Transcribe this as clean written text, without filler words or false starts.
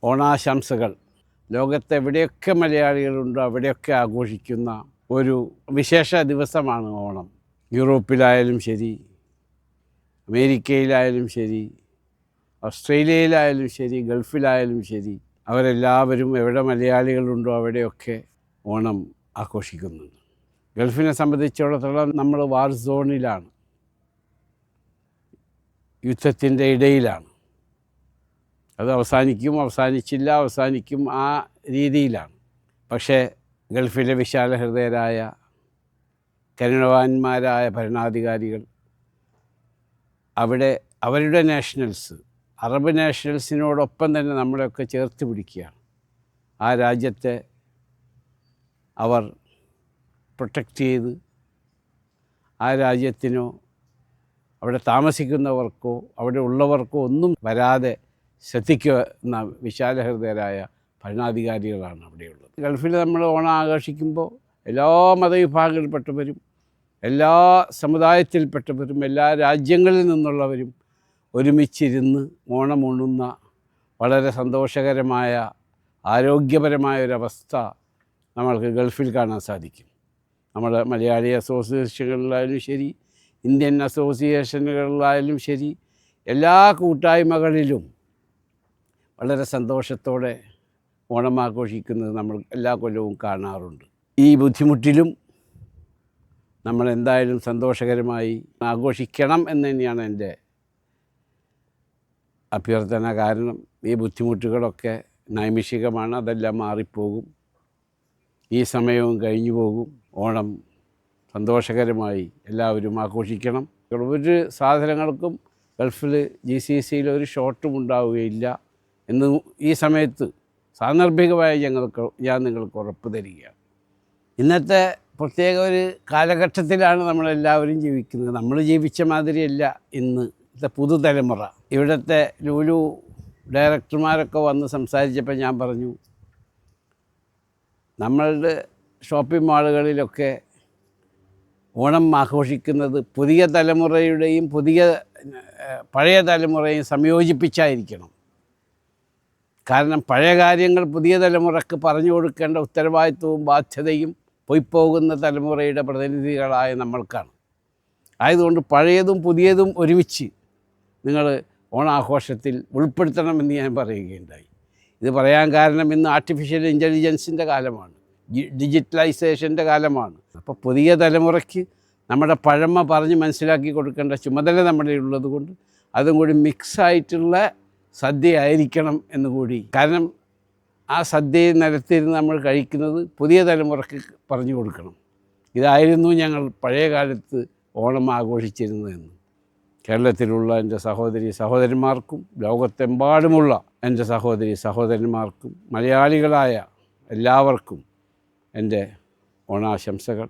ഓണാശംസകൾ. ലോകത്തെവിടെയൊക്കെ മലയാളികളുണ്ടോ അവിടെയൊക്കെ ആഘോഷിക്കുന്ന ഒരു വിശേഷ ദിവസമാണ് ഓണം. യൂറോപ്പിലായാലും ശരി, അമേരിക്കയിലായാലും ശരി, ഓസ്ട്രേലിയയിലായാലും ശരി, ഗൾഫിലായാലും ശരി, അവരെല്ലാവരും എവിടെ മലയാളികളുണ്ടോ അവിടെയൊക്കെ ഓണം ആഘോഷിക്കുന്നുണ്ട്. ഗൾഫിനെ സംബന്ധിച്ചിടത്തോളം നമ്മൾ വാർ സോണിലാണ്, യുദ്ധത്തിൻ്റെ ഇടയിലാണ്. അത് അവസാനിക്കും ആ രീതിയിലാണ്. പക്ഷേ ഗൾഫിലെ വിശാല ഹൃദയരായ കരുണവാന്മാരായ ഭരണാധികാരികൾ അവിടെ അവരുടെ നാഷണൽസ്, അറബ് നാഷണൽസിനോടൊപ്പം തന്നെ നമ്മളെയൊക്കെ ചേർത്ത് പിടിക്കുകയാണ്. ആ രാജ്യത്തെ അവർ പ്രൊട്ടക്റ്റ് ചെയ്ത് ആ രാജ്യത്തിനോ അവിടെ താമസിക്കുന്നവർക്കോ അവിടെ ഉള്ളവർക്കോ ഒന്നും വരാതെ ശ്രദ്ധിക്കുന്ന വിശാലഹൃദയരായ ഭരണാധികാരികളാണ് അവിടെയുള്ളത്. ഗൾഫിൽ നമ്മൾ ഓണം ആഘോഷിക്കുമ്പോൾ എല്ലാ മതവിഭാഗങ്ങളിൽപ്പെട്ടവരും, എല്ലാ സമുദായത്തിൽപ്പെട്ടവരും, എല്ലാ രാജ്യങ്ങളിൽ നിന്നുള്ളവരും ഒരുമിച്ചിരുന്ന് ഓണം ഉണ്ണുന്ന വളരെ സന്തോഷകരമായ ആരോഗ്യപരമായ ഒരവസ്ഥ നമ്മൾക്ക് ഗൾഫിൽ കാണാൻ സാധിക്കും. നമ്മുടെ മലയാളി അസോസിയേഷനുകളിലായാലും ശരി, ഇന്ത്യൻ അസോസിയേഷനുകളിലായാലും ശരി, എല്ലാ കൂട്ടായ്മകളിലും വളരെ സന്തോഷത്തോടെ ഓണം ആഘോഷിക്കുന്നത് നമ്മൾ എല്ലാ കൊല്ലവും കാണാറുണ്ട്. ഈ ബുദ്ധിമുട്ടിലും നമ്മൾ എന്തായാലും സന്തോഷകരമായി ആഘോഷിക്കണം എന്ന് തന്നെയാണ് എൻ്റെ അഭ്യർത്ഥന. കാരണം ഈ ബുദ്ധിമുട്ടുകളൊക്കെ നൈമിഷികമാണ്, അതെല്ലാം മാറിപ്പോകും, ഈ സമയവും കഴിഞ്ഞു പോകും. ഓണം സന്തോഷകരമായി എല്ലാവരും ആഘോഷിക്കണം. ഒരു സാധനങ്ങൾക്കും ഗൾഫിൽ GCCയിൽ ഒരു ഷോർട്ടും ഉണ്ടാവുകയില്ല എന്ന് ഈ സമയത്ത് സാന്ദർഭികമായി ഞാൻ നിങ്ങൾക്ക് ഉറപ്പ് തരികയാണ്. ഇന്നത്തെ പ്രത്യേക ഒരു കാലഘട്ടത്തിലാണ് നമ്മളെല്ലാവരും ജീവിക്കുന്നത്. നമ്മൾ ജീവിച്ച മാതിരിയല്ല ഇന്നത്തെ പുതുതലമുറ. ഇവിടുത്തെ ലുലു ഡയറക്ടർമാരൊക്കെ വന്ന് സംസാരിച്ചപ്പോൾ ഞാൻ പറഞ്ഞു, നമ്മളുടെ ഷോപ്പിംഗ് മാളുകളിലൊക്കെ ഓണം ആഘോഷിക്കുന്നത് പുതിയ തലമുറയുടെയും പഴയ തലമുറയും സംയോജിപ്പിച്ചായിരിക്കണം. കാരണം പഴയ കാര്യങ്ങൾ പുതിയ തലമുറക്ക് പറഞ്ഞു കൊടുക്കേണ്ട ഉത്തരവാദിത്വവും ബാധ്യതയും പോയിപ്പോകുന്ന തലമുറയുടെ പ്രതിനിധികളായ നമ്മൾക്കാണ്. ആയതുകൊണ്ട് പഴയതും പുതിയതും ഒരുമിച്ച് നിങ്ങൾ ഓണാഘോഷത്തിൽ ഉൾപ്പെടുത്തണമെന്ന് ഞാൻ പറയുകയുണ്ടായി. ഇത് പറയാൻ കാരണം ഇന്ന് ആർട്ടിഫിഷ്യൽ ഇൻ്റലിജൻസിൻ്റെ കാലമാണ്, ഡിജിറ്റലൈസേഷൻ്റെ കാലമാണ്. അപ്പോൾ പുതിയ തലമുറയ്ക്ക് നമ്മുടെ പഴമ പറഞ്ഞ് മനസ്സിലാക്കി കൊടുക്കേണ്ട ചുമതല നമ്മുടെ ഉള്ളത് കൊണ്ട് അതും കൂടി മിക്സായിട്ടുള്ള സദ്യ ആയിരിക്കണം എന്നുകൂടി. കാരണം ആ സദ്യയിൽ നിലത്തിരുന്ന് നമ്മൾ കഴിക്കുന്നത് പുതിയ തലമുറയ്ക്ക് പറഞ്ഞു കൊടുക്കണം. ഇതായിരുന്നു ഞങ്ങൾ പഴയ കാലത്ത് ഓണം ആഘോഷിച്ചിരുന്നതെന്ന്. കേരളത്തിലുള്ള എൻ്റെ സഹോദരന്മാർക്കും ലോകത്തെമ്പാടുമുള്ള എൻ്റെ സഹോദരന്മാർക്കും മലയാളികളായ എല്ലാവർക്കും എൻ്റെ ഓണാശംസകൾ.